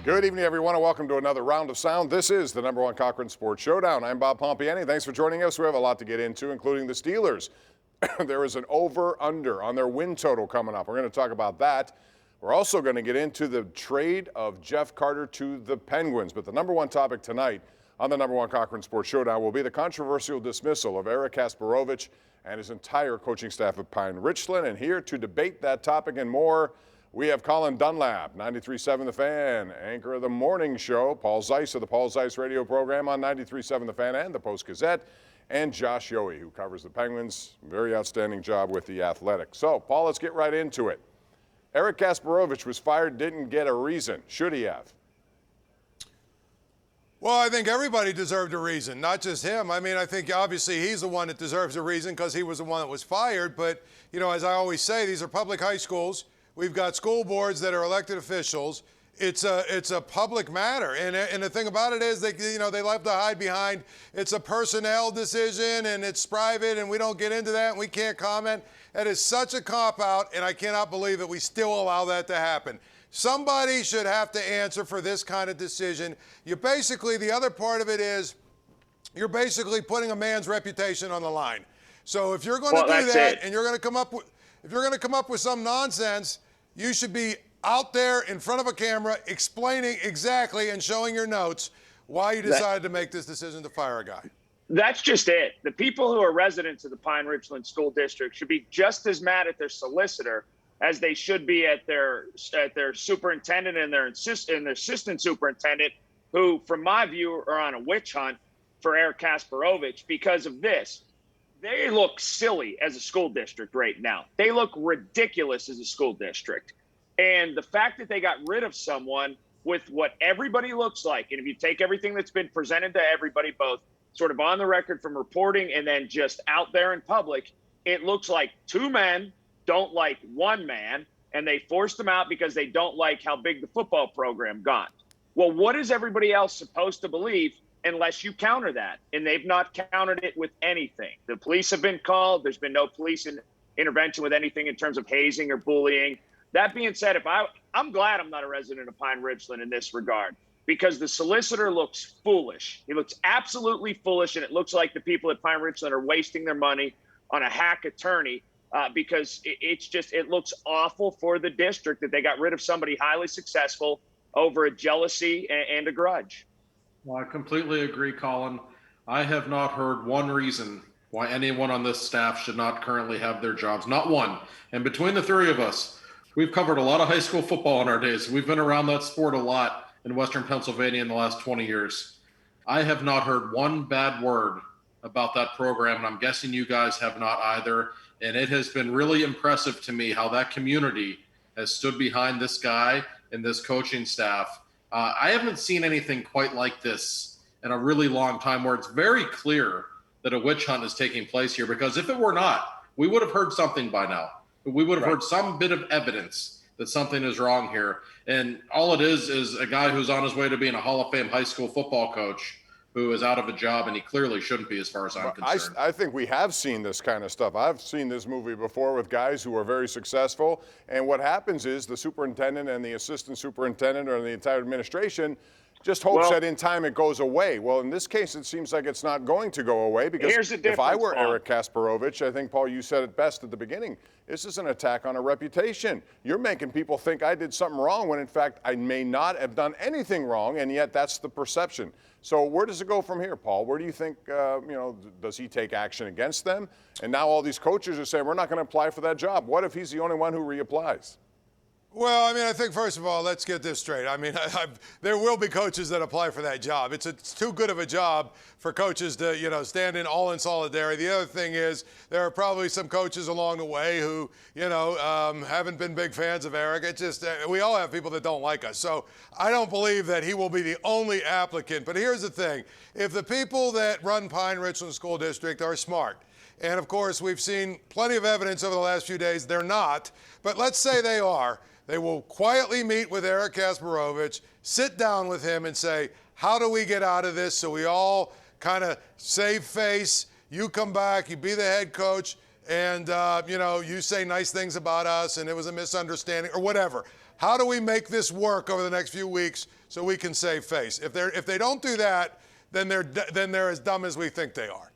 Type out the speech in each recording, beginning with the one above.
Good evening, everyone, and welcome to another round of sound. This is the #1 Cochran Sports Showdown. I'm Bob Pompeani. Thanks for joining us. We have a lot to get into, including the Steelers. There is an over-under on their win total coming up. We're going to talk about that. We're also going to get into the trade of Jeff Carter to the Penguins. But the #1 topic tonight on the #1 Cochran Sports Showdown will be the controversial dismissal of Eric Kasparovich and his entire coaching staff at Pine Richland. And here to debate that topic and more, we have Colin Dunlap, 93.7 The Fan, anchor of the morning show, Paul Zeise of the Paul Zeise radio program on 93.7 The Fan and the Post-Gazette, and Josh Yohe, who covers the Penguins. Very outstanding job with the Athletic. So, Paul, let's get right into it. Eric Kasparovich was fired, didn't get a reason. Should he have? Well, I think everybody deserved a reason, not just him. I mean, I think obviously he's the one that deserves a reason because he was the one that was fired. But, you know, as I always say, these are public high schools. We've got school boards that are elected officials. It's a public matter, and the thing about it is they love to hide behind it's a personnel decision and it's private and we don't get into that and we can't comment. That is such a cop-out, and I cannot believe that we still allow that to happen. Somebody should have to answer for this kind of decision. The other part of it is you're basically putting a man's reputation on the line. So if you're going to do that and you're going to come up with some nonsense, you should be out there in front of a camera explaining exactly and showing your notes why you decided to make this decision to fire a guy. That's just it. The people who are residents of the Pine Richland School District should be just as mad at their solicitor as they should be at their superintendent and their assistant superintendent, who, from my view, are on a witch hunt for Eric Kasparovich because of this. They look silly as a school district right now. They look ridiculous as a school district. And the fact that they got rid of someone with what everybody looks like, and if you take everything that's been presented to everybody, both sort of on the record from reporting and then just out there in public, it looks like two men don't like one man, and they forced him out because they don't like how big the football program got. Well, what is everybody else supposed to believe unless you counter that? And they've not countered it with anything. The police have been called. There's been no police intervention with anything in terms of hazing or bullying. That being said, I'm glad I'm not a resident of Pine Richland in this regard, because the solicitor looks foolish. He looks absolutely foolish, and it looks like the people at Pine Richland are wasting their money on a hack attorney because it looks awful for the district that they got rid of somebody highly successful over a jealousy and a grudge. Well, I completely agree, Colin. I have not heard one reason why anyone on this staff should not currently have their jobs. Not one. And between the three of us, we've covered a lot of high school football in our days. We've been around that sport a lot in Western Pennsylvania in the last 20 years. I have not heard one bad word about that program, and I'm guessing you guys have not either. And it has been really impressive to me how that community has stood behind this guy and this coaching staff. I haven't seen anything quite like this in a really long time, where it's very clear that a witch hunt is taking place here, because if it were not, we would have heard something by now. We would have heard some bit of evidence that something is wrong here. And all it is a guy who's on his way to being a Hall of Fame high school football coach who is out of a job, and he clearly shouldn't be, as far as I'm concerned. I think we have seen this kind of stuff. I've seen this movie before with guys who are very successful, and what happens is the superintendent and the assistant superintendent or the entire administration just hopes that in time it goes away. Well, in this case, it seems like it's not going to go away, because if I were Eric Kasparovich, I think, Paul, you said it best at the beginning, this is an attack on a reputation. You're making people think I did something wrong when, in fact, I may not have done anything wrong, and yet that's the perception. So where does it go from here, Paul? Where do you think, does he take action against them? And now all these coaches are saying, we're not going to apply for that job. What if he's the only one who reapplies? Well, I mean, I think, first of all, let's get this straight. I mean, there will be coaches that apply for that job. It's too good of a job for coaches to, stand in all in solidarity. The other thing is there are probably some coaches along the way who, haven't been big fans of Eric. It's just we all have people that don't like us. So I don't believe that he will be the only applicant. But here's the thing. If the people that run Pine Richland School District are smart, and, of course, we've seen plenty of evidence over the last few days they're not, but let's say they are, they will quietly meet with Eric Kasparovich, sit down with him and say, how do we get out of this so we all kind of save face, you come back, you be the head coach, and, you say nice things about us and it was a misunderstanding or whatever. How do we make this work over the next few weeks so we can save face? If they don't do that, then they're as dumb as we think they are.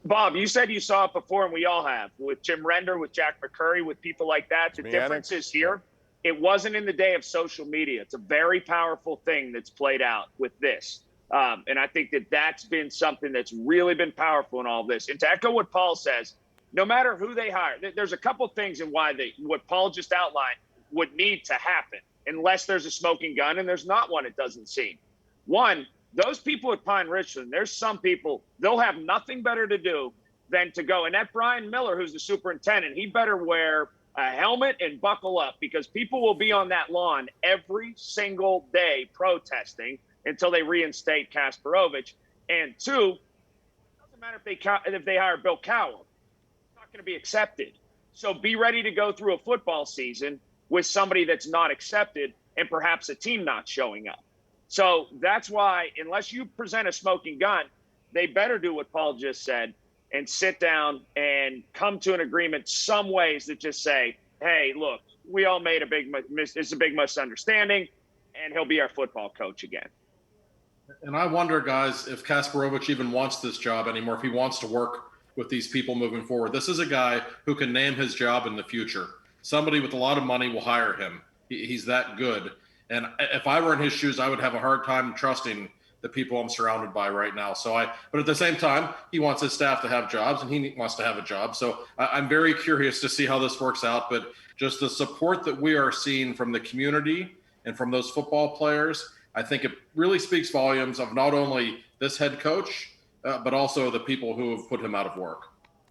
Bob, you said you saw it before, and we all have, with Jim Render, with Jack McCurry, with people like that. The difference is here, it wasn't in the day of social media. It's a very powerful thing that's played out with this. And I think that that's been something that's really been powerful in all this. And to echo what Paul says, no matter who they hire, there's a couple things in why what Paul just outlined would need to happen, unless there's a smoking gun, and there's not one, it doesn't seem. One, those people at Pine Richland, there's some people, they'll have nothing better to do than to go. And that Brian Miller, who's the superintendent, he better wear a helmet and buckle up, because people will be on that lawn every single day protesting until they reinstate Kasparovich. And two, it doesn't matter if they hire Bill Cowell, it's not going to be accepted. So be ready to go through a football season with somebody that's not accepted and perhaps a team not showing up. So that's why, unless you present a smoking gun, they better do what Paul just said and sit down and come to an agreement some ways that just say, hey, look, we all made it's a big misunderstanding, and he'll be our football coach again. And I wonder, guys, if Kasparovich even wants this job anymore, if he wants to work with these people moving forward. This is a guy who can name his job in the future. Somebody with a lot of money will hire him. He's that good. And if I were in his shoes, I would have a hard time trusting the people I'm surrounded by right now. But at the same time, he wants his staff to have jobs, and he wants to have a job. So I'm very curious to see how this works out. But just the support that we are seeing from the community and from those football players, I think it really speaks volumes of not only this head coach, but also the people who have put him out of work.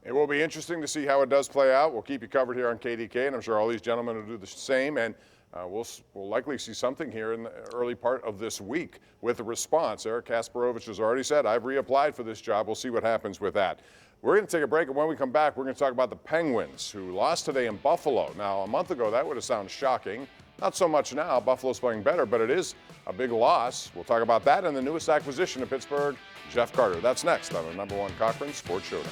It will be interesting to see how it does play out. We'll keep you covered here on KDK, and I'm sure all these gentlemen will do the same. And we'll likely see something here in the early part of this week with a response. Eric Kasparovich has already said, I've reapplied for this job. We'll see what happens with that. We're going to take a break, and when we come back, we're going to talk about the Penguins, who lost today in Buffalo. Now, a month ago, that would have sounded shocking. Not so much now. Buffalo's playing better, but it is a big loss. We'll talk about that and the newest acquisition in Pittsburgh, Jeff Carter. That's next on the #1 Cochran Sports Showdown.